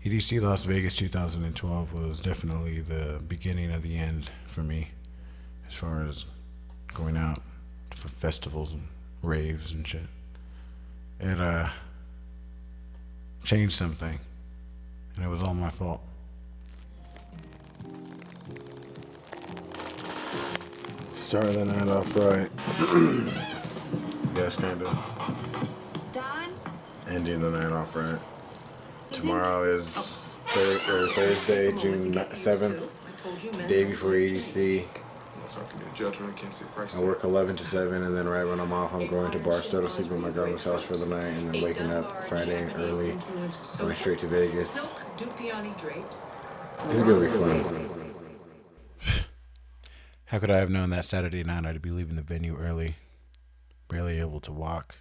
EDC Las Vegas 2012 was definitely the beginning of the end for me as far as going out for festivals and raves and shit. It changed something, and it was all my fault. Starting the night off right. Yes, kind of. Don? Ending the night off right. Tomorrow is Thursday, June 7th, day before EDC. I work 11 to 7, and then right when I'm off, I'm going to Barstow to sleep at my grandma's house for the night, and then waking up Friday early, going straight to Vegas. This is gonna be fun. How could I have known that Saturday night I'd be leaving the venue early, barely able to walk,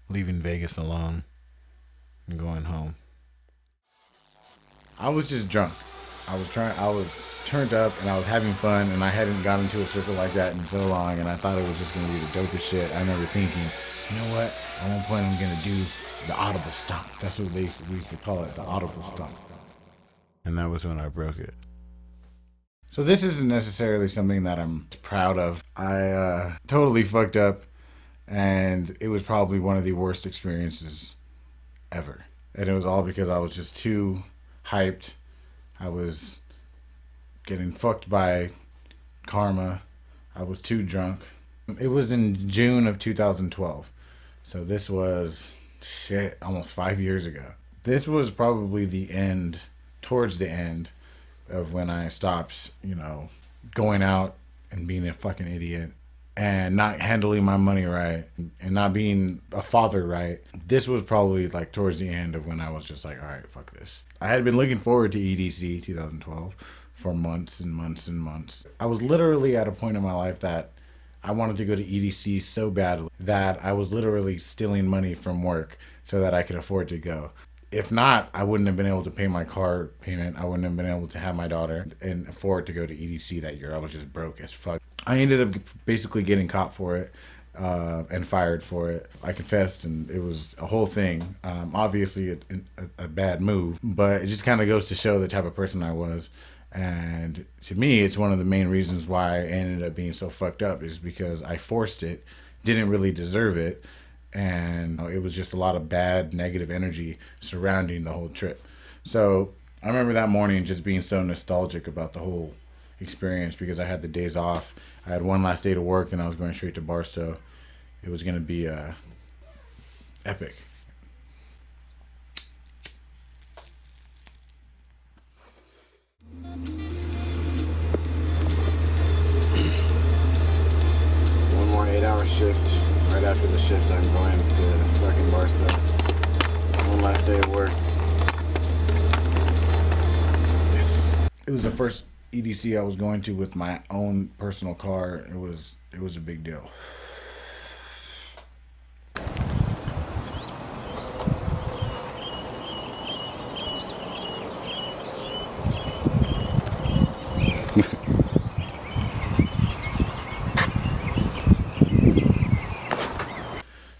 leaving Vegas alone, and going home? I was just drunk. I was turned up, and I was having fun, and I hadn't gotten into a circle like that in so long, and I thought it was just gonna be the dopest shit. I remember thinking, you know what? At one point, I'm gonna do the audible stomp. That's what we used to call it, the audible stomp. And that was when I broke it. So this isn't necessarily something that I'm proud of. I totally fucked up, and it was probably one of the worst experiences ever. And it was all because I was just too hyped. I was getting fucked by karma. I was too drunk. It was in June of 2012. So this was, almost 5 years ago. This was probably the end, towards the end of when I stopped, going out and being a fucking idiot and not handling my money right and not being a father right. This was probably like towards the end of when I was just like, all right, fuck this. I had been looking forward to EDC 2012 for months and months and months. I was literally at a point in my life that I wanted to go to EDC so badly that I was literally stealing money from work so that I could afford to go. If not, I wouldn't have been able to pay my car payment. I wouldn't have been able to have my daughter and afford to go to EDC that year. I was just broke as fuck. I ended up basically getting caught for it and fired for it. I confessed, and it was a whole thing. Obviously a bad move, but it just kind of goes to show the type of person I was. And to me, it's one of the main reasons why I ended up being so fucked up is because I forced it, didn't really deserve it. And it was just a lot of bad, negative energy surrounding the whole trip. So I remember that morning just being so nostalgic about the whole experience because I had the days off. I had one last day to work, and I was going straight to Barstow. It was going to be epic. One more 8-hour shift. Right after the shift, I'm going to fucking Barstow. One last day of work. Yes. It was the first EDC I was going to with my own personal car. It was a big deal.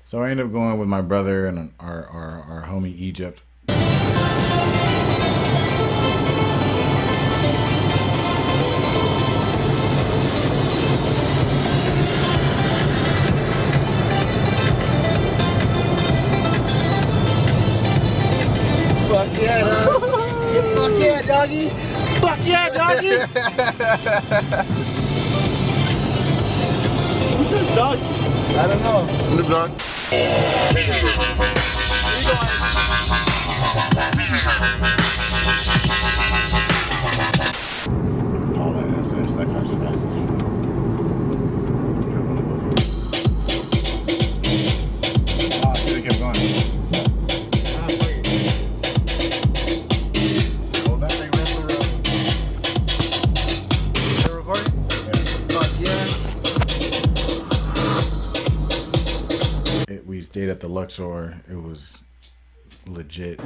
So I ended up going with my brother and our homie Egypt. Fuck yeah, dog. Fuck yeah, doggy. Fuck yeah, doggy. Who says doggy? I don't know. Snoop Dogg. All that SS, that car's fast. Oh, I should have kept going. Hold that thing right the road. You recording? Fuck yeah. We stayed at the Luxor. It was legit.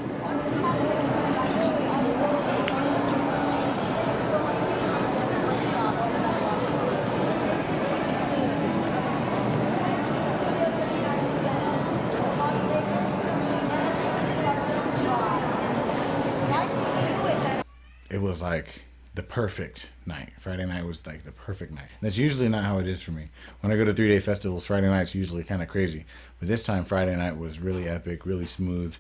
was like the perfect night. Friday night was like the perfect night. That's usually not how it is for me. When I go to 3-day festivals, Friday night's usually kind of crazy. But this time, Friday night was really epic, really smooth.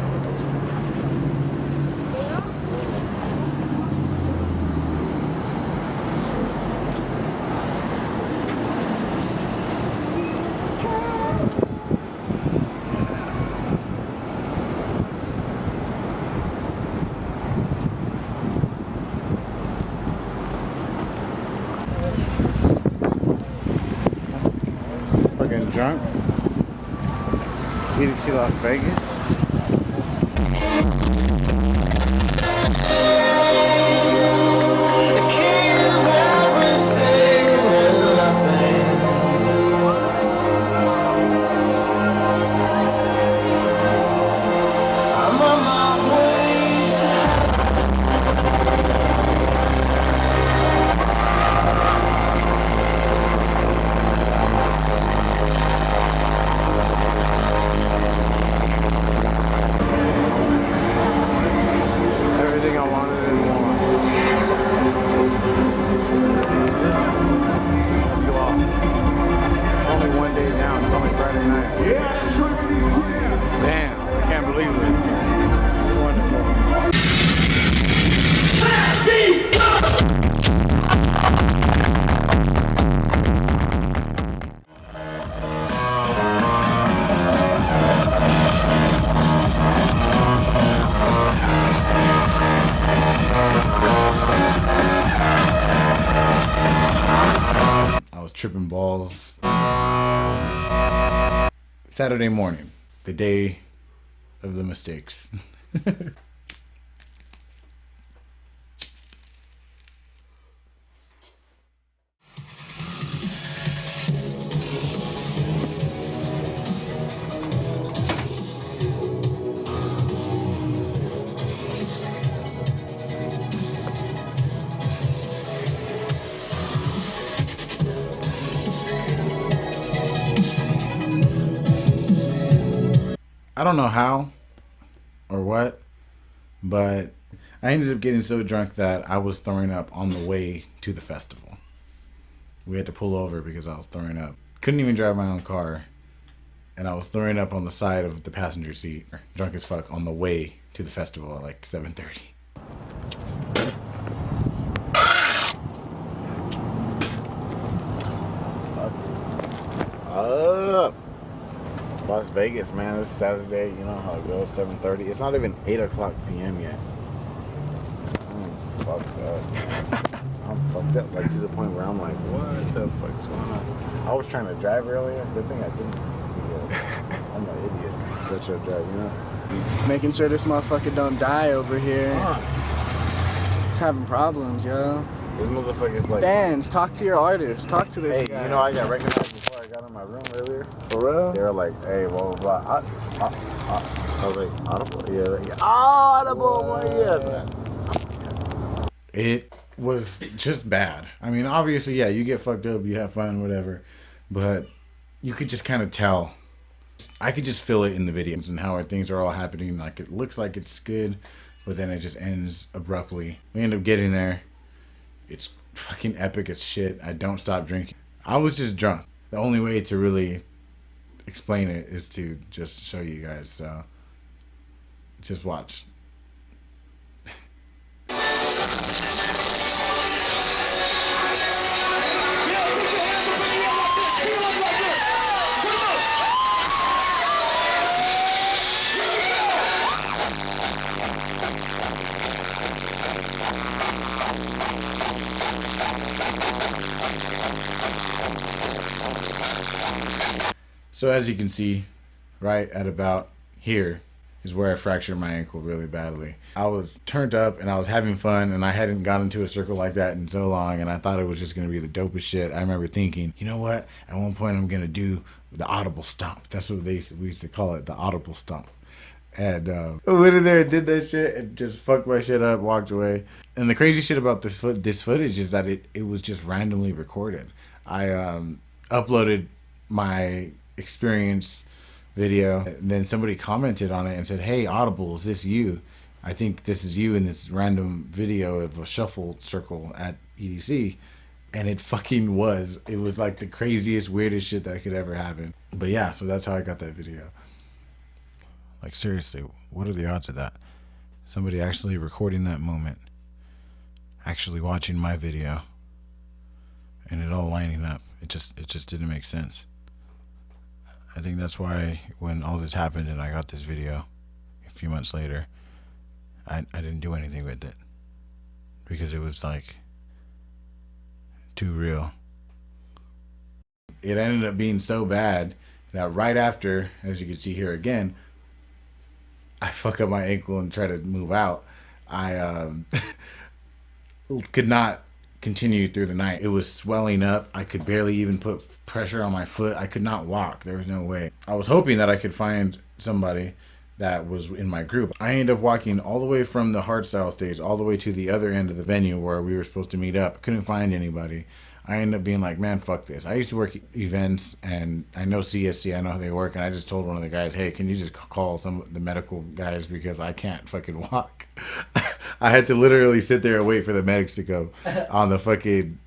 Fucking drunk. EDC Las Vegas. Tripping balls. Saturday morning, the day of the mistakes. I don't know how or what, but I ended up getting so drunk that I was throwing up on the way to the festival. We had to pull over because I was throwing up. Couldn't even drive my own car, and I was throwing up on the side of the passenger seat, drunk as fuck, on the way to the festival at like 7:30. Up. Las Vegas, man. This Saturday, you know how it goes, 7:30. It's not even 8 o'clock p.m. yet. I'm fucked up. I'm fucked up, like to the point where I'm like, what the fuck's going on? I was trying to drive earlier. Good thing I didn't. I'm an idiot. Let you drive, you know? Making sure this motherfucker don't die over here. He's having problems, yo. This motherfucker's like... Fans, talk to your artists. Talk to this guy. You know, I got recognized before I got in my room earlier. For real? They were like, hey, blah, blah, blah. I was like, Audible? Yeah. Audible, boy, yeah. It was just bad. I mean, obviously, yeah, you get fucked up, you have fun, whatever. But you could just kind of tell. I could just feel it in the videos and how things are all happening. Like, it looks like it's good, but then it just ends abruptly. We end up getting there. It's fucking epic as shit. I don't stop drinking. I was just drunk. The only way to really explain it is to just show you guys. So just watch. So as you can see, right at about here is where I fractured my ankle really badly. I was turned up and I was having fun, and I hadn't gotten into a circle like that in so long, and I thought it was just going to be the dopest shit. I remember thinking, you know what? At one point I'm going to do the audible stomp. That's what we used to call it, the audible stomp. And went in there, did that shit, and just fucked my shit up, walked away. And the crazy shit about this footage is that it was just randomly recorded. I uploaded my experience video, and then somebody commented on it and said, hey, Audible, is this you? I think this is you in this random video of a shuffle circle at EDC. And it fucking was. It was like the craziest, weirdest shit that could ever happen. But yeah, so that's how I got that video. Like, seriously, what are the odds of that? Somebody actually recording that moment, actually watching my video, and it all lining up. It just didn't make sense. I think that's why when all this happened and I got this video a few months later, I didn't do anything with it. Because it was like too real. It ended up being so bad that right after, as you can see here again, I fuck up my ankle and try to move out. I could not continue through the night. It was swelling up. I could barely even put pressure on my foot. I could not walk. There was no way. I was hoping that I could find somebody that was in my group. I ended up walking all the way from the hardstyle stage all the way to the other end of the venue where we were supposed to meet up. Couldn't find anybody. I ended up being like, man, fuck this. I used to work events, and I know CSC, I know how they work, and I just told one of the guys, hey, can you just call some of the medical guys because I can't fucking walk. I had to literally sit there and wait for the medics to go on the fucking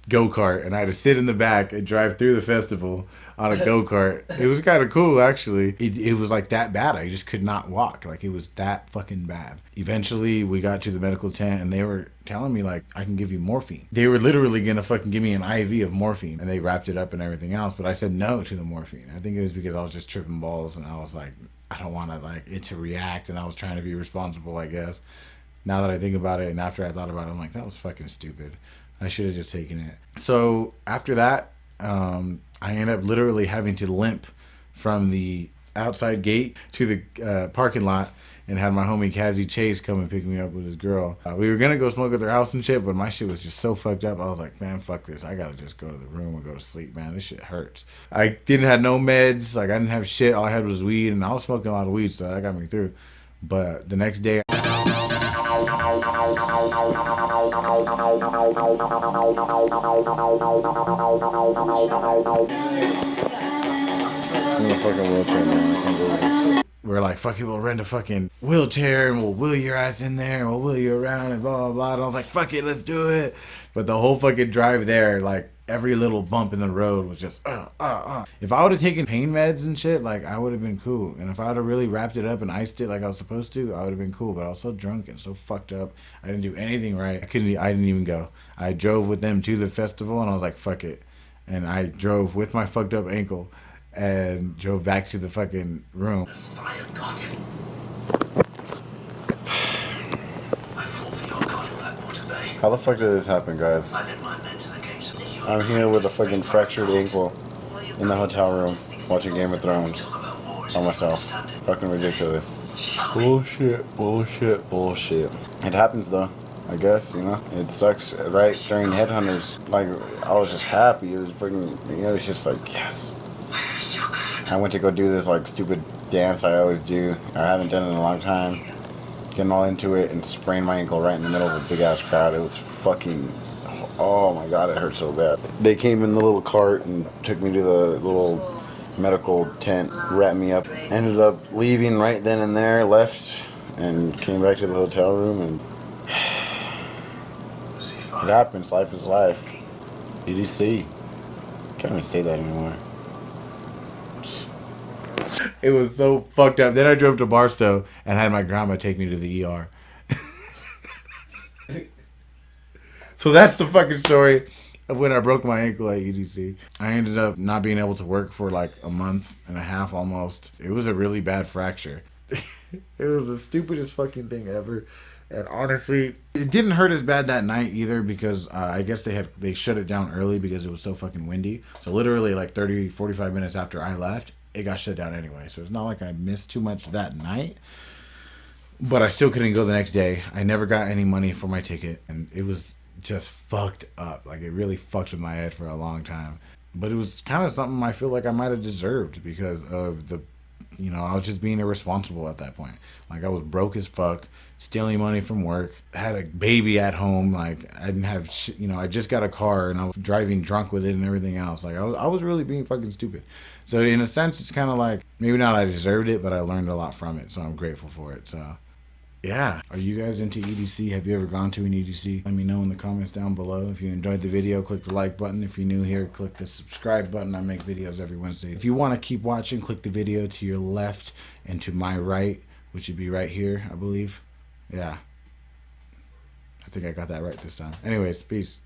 go-kart, and I had to sit in the back and drive through the festival on a go-kart. It was kind of cool, actually. It was like that bad. I just could not walk. Like, it was that fucking bad. Eventually, we got to the medical tent, and they were telling me, like, I can give you morphine. They were literally going to fucking give me an IV of morphine, and they wrapped it up and everything else, but I said no to the morphine. I think it was because I was just tripping balls, and I was like, I don't want to, like, it to react, and I was trying to be responsible, I guess. Now that I think about it, and after I thought about it, I'm like, that was fucking stupid. I should have just taken it. So after that, I ended up literally having to limp from the outside gate to the parking lot and had my homie Kazzy Chase come and pick me up with his girl. We were going to go smoke at their house and shit, but my shit was just so fucked up. I was like, man, fuck this. I got to just go to the room and go to sleep, man. This shit hurts. I didn't have no meds. Like, I didn't have shit. All I had was weed, and I was smoking a lot of weed, so that got me through. But the next day... We're like, fuck it, we'll rent a fucking wheelchair and we'll wheel your ass in there and we'll wheel you around and blah, blah, blah. And I was like, fuck it, let's do it. But the whole fucking drive there, like, every little bump in the road was just, If I would have taken pain meds and shit, like, I would have been cool. And if I would have really wrapped it up and iced it like I was supposed to, I would have been cool. But I was so drunk and so fucked up. I didn't do anything right. I didn't even go. I drove with them to the festival and I was like, fuck it. And I drove with my fucked up ankle and drove back to the fucking room. Fire God. I fought for your God in Blackwater Bay. How the fuck did this happen, guys? I led my men to the gates of the I'm here with a fucking fractured ankle in the hotel room watching Game of Thrones by myself. Fucking ridiculous. Bullshit, bullshit, bullshit. It happens though, I guess, you know? It sucks right during Headhunters. Like, I was just happy. It was fucking, you know, it's just like, yes. I went to go do this like stupid dance I always do. I haven't done it in a long time. Getting all into it and sprained my ankle right in the middle of a big ass crowd. It was fucking, oh my god, it hurt so bad. They came in the little cart and took me to the little medical tent, wrapped me up. Ended up leaving right then and there, left, and came back to the hotel room, and it happens. Life is life. EDC. Can't even say that anymore. It was so fucked up. Then I drove to Barstow and had my grandma take me to the ER. So that's the fucking story of when I broke my ankle at EDC. I ended up not being able to work for like a month and a half almost. It was a really bad fracture. It was the stupidest fucking thing ever. And honestly, it didn't hurt as bad that night either because I guess they shut it down early because it was so fucking windy. So literally like 30, 45 minutes after I left, it got shut down anyway. So it's not like I missed too much that night. But I still couldn't go the next day. I never got any money for my ticket. And it was just fucked up. Like, it really fucked with my head for a long time. But it was kind of something I feel like I might have deserved because of the, you know, I was just being irresponsible at that point. Like, I was broke as fuck, stealing money from work, had a baby at home. Like, I didn't have shit, you know, I just got a car and I was driving drunk with it and everything else. Like, I was really being fucking stupid. So in a sense, it's kind of like, maybe not I deserved it, but I learned a lot from it. So I'm grateful for it. So yeah, are you guys into EDC? Have you ever gone to an EDC? Let me know in the comments down below. If you enjoyed the video, click the like button. If you're new here, click the subscribe button. I make videos every Wednesday. If you want to keep watching, click the video to your left and to my right, which would be right here, I believe. Yeah. I think I got that right this time. Anyways, peace.